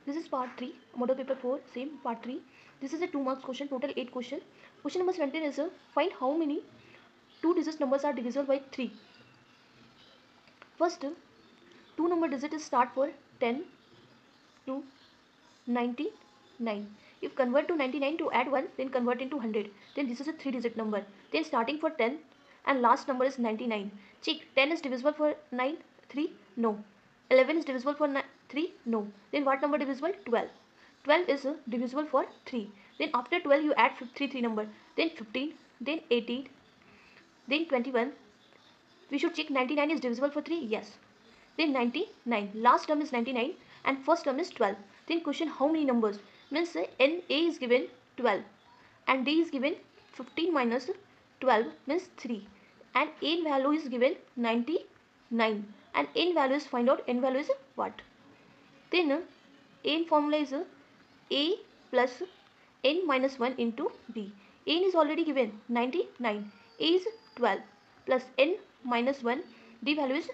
This is part 3, model paper 4, same part 3. This is a 2 marks question, total 8 question. Question number 17 is find how many 2-digit numbers are divisible by 3. First, 2 number digit is start for 10 to 99. If convert to 99 to add 1, then convert into 100. Then this is a 3-digit number. Then starting for 10 and last number is 99. Check, 10 is divisible for 9, 3, no. 11 is divisible for 3, no. Then what number divisible? 12. 12 is divisible for 3. Then after 12 you add 3 number. Then 15, then 18, then 21. We should check 99 is divisible for 3. Yes. Then 99. Last term is 99 and first term is 12. Then question how many numbers? Means NA is given 12 and D is given 15 minus 12 means 3. And N value is given 99. And N value is find out N value is what? Then N formula is A plus N minus 1 into B. N is already given 99. A is 12 plus N minus 1. D value is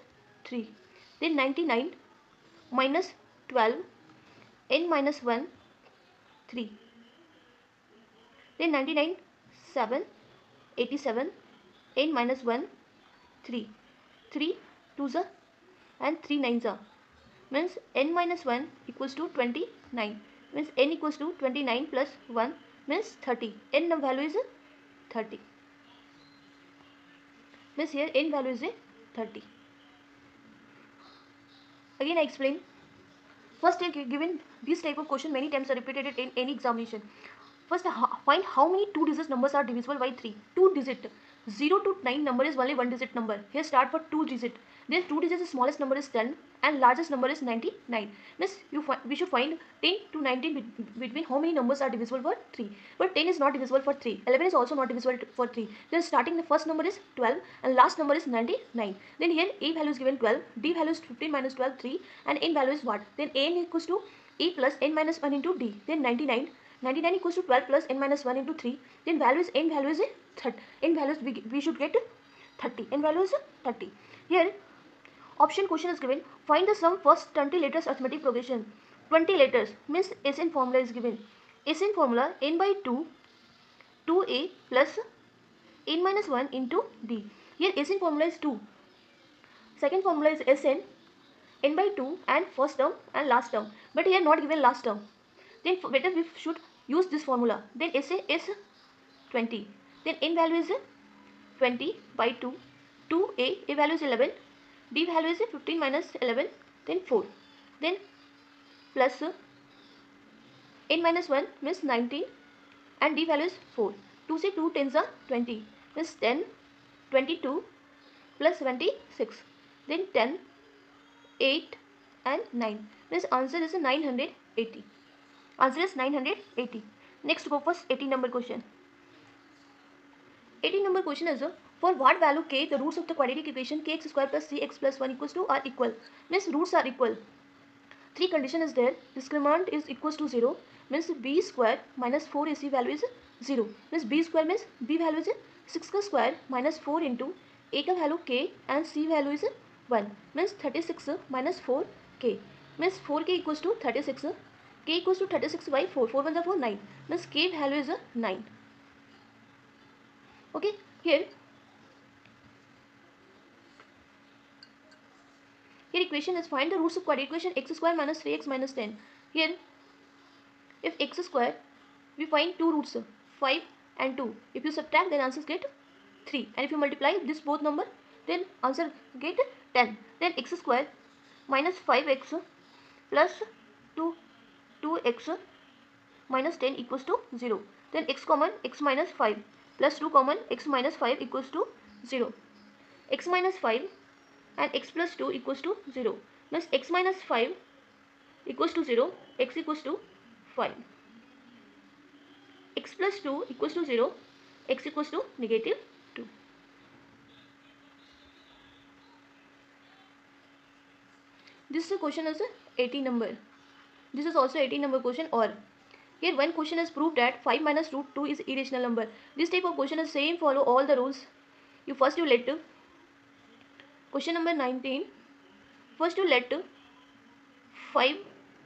3. Then 99 minus 12 N minus 1 3. Then 99 7 87 N minus 1 3. 3 2s and 3 9s means N minus 1 equals to 29 means N equals to 29 plus 1 means 30. N value is 30 means here N value is 30. Again I explain. First, given this type of question many times are repeated in any examination. First, find how many 2-digit numbers are divisible by 3. 2-digit. 0 to 9 number is only 1-digit number. Here start for 2-digit. Then 2 digits, the smallest number is 10 and largest number is 99. Means we should find 10 to 19 between how many numbers are divisible for 3. But 10 is not divisible for 3. 11 is also not divisible for 3. Then starting the first number is 12 and last number is 99. Then here A value is given 12, D value is 15 minus 12, 3 and N value is what? Then N equals to A plus N minus 1 into D. Then 99. 99 equals to 12 plus N minus 1 into 3. Then value is N value is 30. N values we should get 30. N value is 30. Here option question is given. Find the sum first 20 letters arithmetic progression. 20 letters means SN formula is given. SN formula N by 2, 2A plus N minus 1 into D. Here SN formula is 2. Second formula is SN, N by 2 and first term and last term. But here not given last term. Then better we should use this formula. Then SA is 20. Then N value is 20 by 2. 2A, A value is 11. D value is 15 minus 11, then 4. Then plus N minus 1 means 19 and D value is 4. 2 से 2 tens are 20 means 10, 22 plus 26. Then 10, 8 and 9 means answer is 980. Answer is 980. Next go for 18 number question. 18 number question is for what value k the roots of the quadratic equation kx square plus cx plus 1 equals to are equal. Means roots are equal. 3 condition is there. Discriminant is equals to 0 means b square minus 4ac value is 0. Means b square means b value is 6 ka square minus 4 into a ka value k and c value is 1 means 36 minus 4 k means 4k equals to 36. K equals to 36 by 4. 4 1 4 9 means k value is 9. Okay, here equation is find the roots of quadratic equation x square minus 3x minus 10. Here if x square we find two roots 5 and 2. If you subtract then answers get 3 and if you multiply this both number then answer get 10. Then x square minus 5x plus 2x minus 10 equals to 0. Then x common x minus 5 plus 2 common x minus 5 equals to 0. X minus 5 and x plus 2 equals to 0 means x minus 5 equals to 0, x equals to 5. X plus 2 equals to 0, x equals to negative 2. This question is 18 number. This is also 18 number question. Or here one question is proved that 5 minus root 2 is irrational number. This type of question is same follow all the rules. You first you let question number 19. First you let 5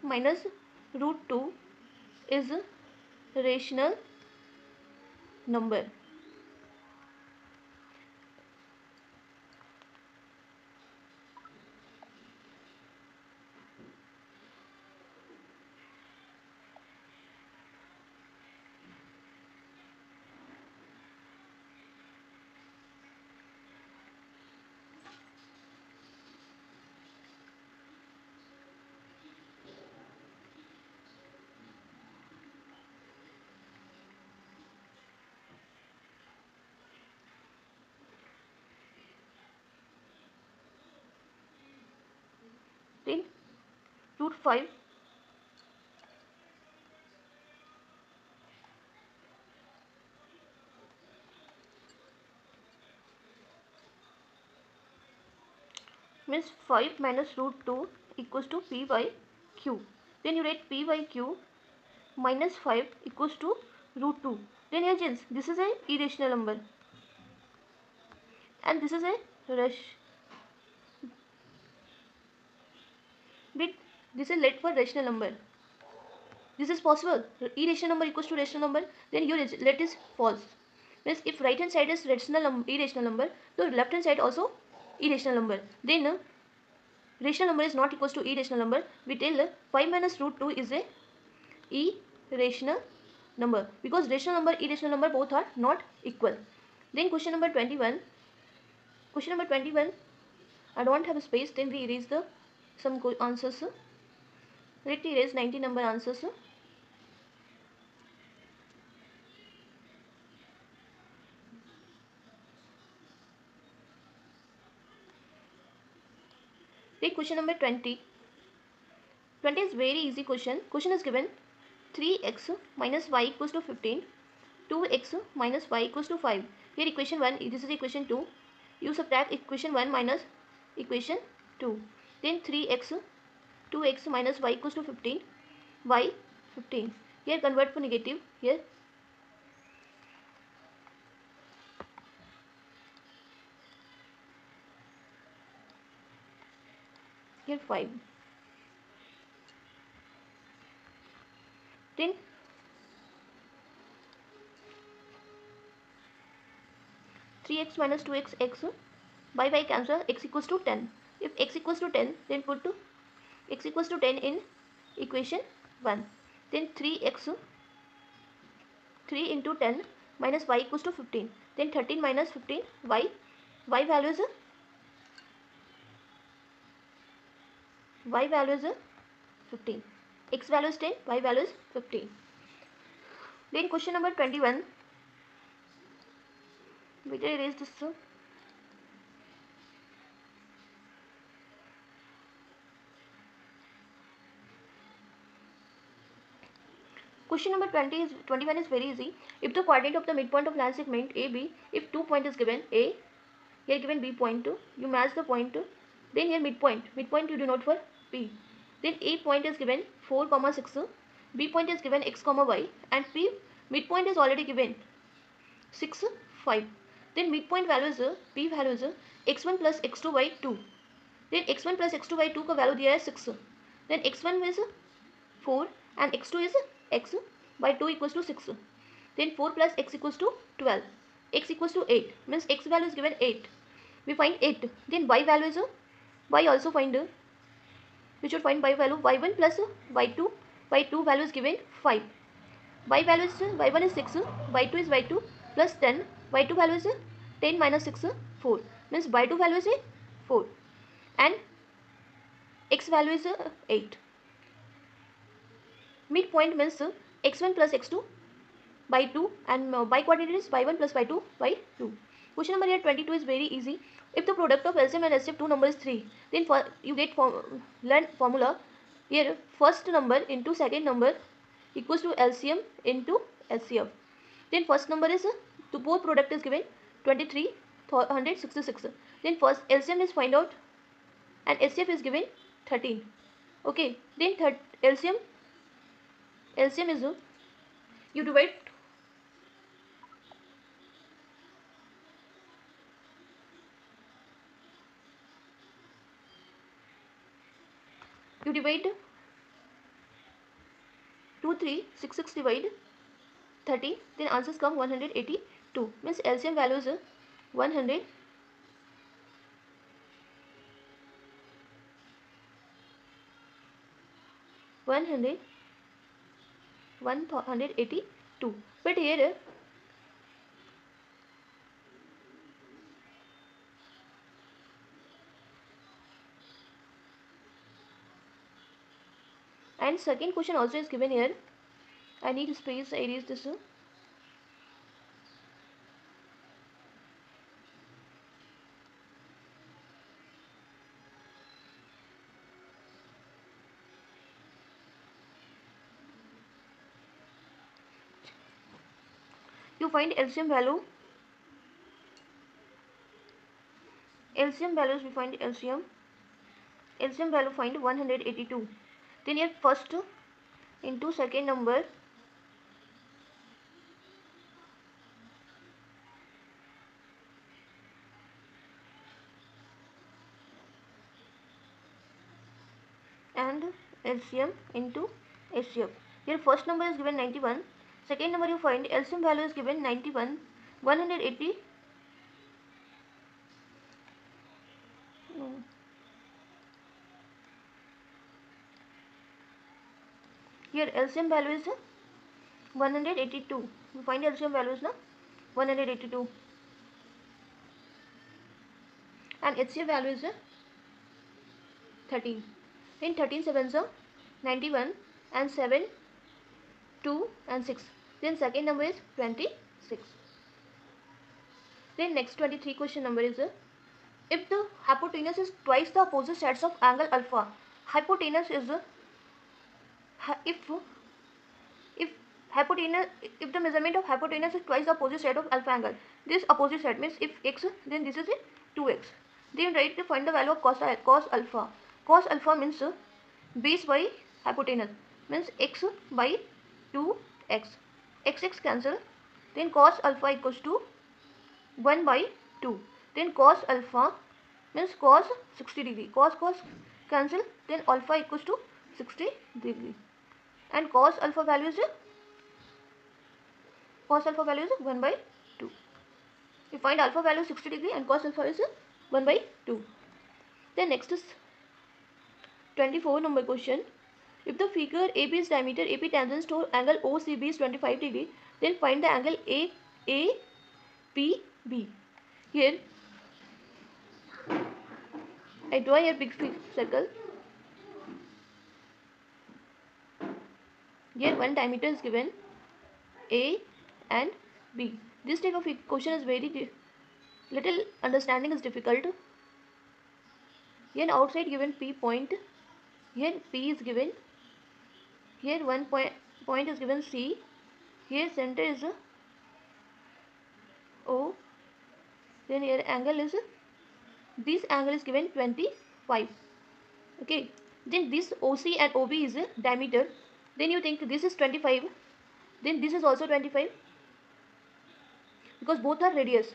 minus root 2 is a rational number. Then root 5 means 5 minus root 2 equals to p by q. Then you write p by q minus 5 equals to root 2. Then here gents, this is a irrational number and this is a bit, this is let for rational number. This is possible. Irrational number equals to rational number, then your let is false. Means if right hand side is irrational number, so left hand side also irrational number. Then rational number is not equals to irrational number. We tell 5 minus root 2 is a irrational number because rational number, irrational number both are not equal. Then question number 21. Question number 21. I don't have a space. Then we erase the some answers. Let me erase 90 number answers. Take question number 20. 20 is very easy question. Question is given 3x minus y equals to 15. 2x minus y equals to 5. Here equation 1, this is equation 2. You subtract equation 1 minus equation 2. Then 3x, 2x minus y equals to 15. Y 15. Here convert for negative. Here 5. Then 3x minus 2x x by cancel, x equals to 10. If x equals to 10, then put to x equals to 10 in equation 1. Then 3x 3 into 10 minus y equals to 15. Then 13 minus 15 y value is 15. X value is 10, y value is 15. Then question number 21. We will erase this. Question number 21 is very easy. If the coordinate of the midpoint of line segment AB, if 2 point is given A, here given B point 2, you match the point 2. Then here midpoint you denote for P. Then A point is given 4, 6, B point is given x, y, and P midpoint is already given 6, 5. Then midpoint value is P value is x1 plus x2 by 2. Then x1 plus x2 by 2 का value दिया है 6. Then x1 is 4 and x2 is x by 2 equals to 6. Then 4 plus x equals to 12. X equals to 8. Means x value is given 8. We find 8. Then y value is y also find. We should find y value y1 plus y2 by 2 value is given 5. Y value is y1 is 6. Y2 is y2 plus 10. Y2 value is 10 minus 6 4. Means y2 value is 4 and x value is 8. Midpoint means x1 plus x2 by 2 and by coordinate is y1 plus y2 by 2. Question number here 22 is very easy. If the product of LCM and HCF two number is 3, then you get learn formula. Here first number into second number equals to LCM into HCF. Then first number is the both product is given 2366. Then first LCM is find out and HCF is given 13. Okay. Then LCM is you divide 2 3 6 6 divide 30, then answers come 182. Means LCM value is 100 100 182. But here and second question also is given here. I need space, I erase this. You find LCM value. LCM values, we find LCM value find 182. Then here first into second number, and LCM into HCF. Here first number is given 91. Second number you find LCM value is given 91. 180. No. Here LCM value is 182. You find LCM value is 182. And HCF value is 13. In 13 sevens 91 and 7 2 and 6. Then second number is 26. Then next 23 question number is if the hypotenuse is twice the opposite sides of angle alpha. Hypotenuse is if hypotenuse, if the measurement of hypotenuse is twice the opposite side of alpha angle. This opposite side means if x, then this is 2x. Then write to find the value of cos alpha. Cos alpha means base by hypotenuse, means x by 2x. X cancel, then cos alpha equals to 1 by 2. Then cos alpha means cos 60 degree. Cos cancel, then alpha equals to 60 degree. And cos alpha value is 1 by 2. We find alpha value 60 degree and cos alpha is 1 by 2. Then next is 24 number question. If the figure AB is diameter, AP tangents to angle OCB is 25 degree, then find the angle APB. Here I draw a big circle. Here one diameter is given, A and B. This type of question is very little understanding is difficult. Here outside given P point. Here P is given. Here one point is given C. Here center is O. Then here angle is, this angle is given 25. Okay. Then this OC and OB is diameter. Then you think this is 25. Then this is also 25. Because both are radius.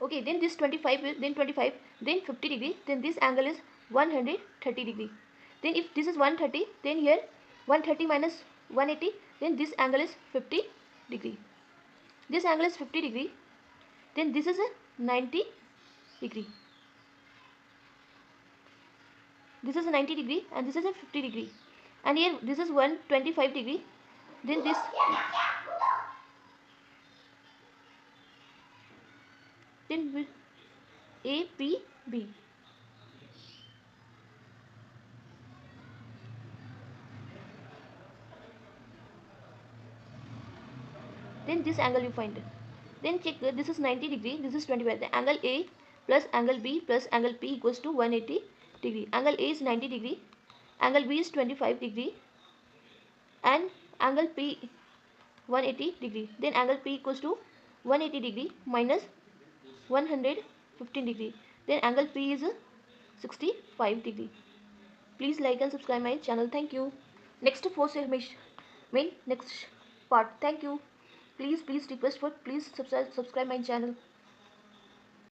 Okay. Then this 25, then 25, then 50 degree. Then this angle is 130 degree. Then if this is 130, then here 130 minus 180, then this angle is 50 degree. This angle is 50 degree. Then this is a 90 degree. This is a 90 degree and this is a 50 degree. And here this is 125 degree. Then this then APB. Then this angle you find. Then check, this is 90 degree, this is 25. The angle A plus angle B plus angle P equals to 180 degree. Angle A is 90 degree, angle B is 25 degree, and angle P 180 degree. Then angle P equals to 180 degree minus 115 degree. Then angle P is 65 degree. Please like and subscribe my channel. Thank you. Next next part. Thank you. Please request for please subscribe my channel.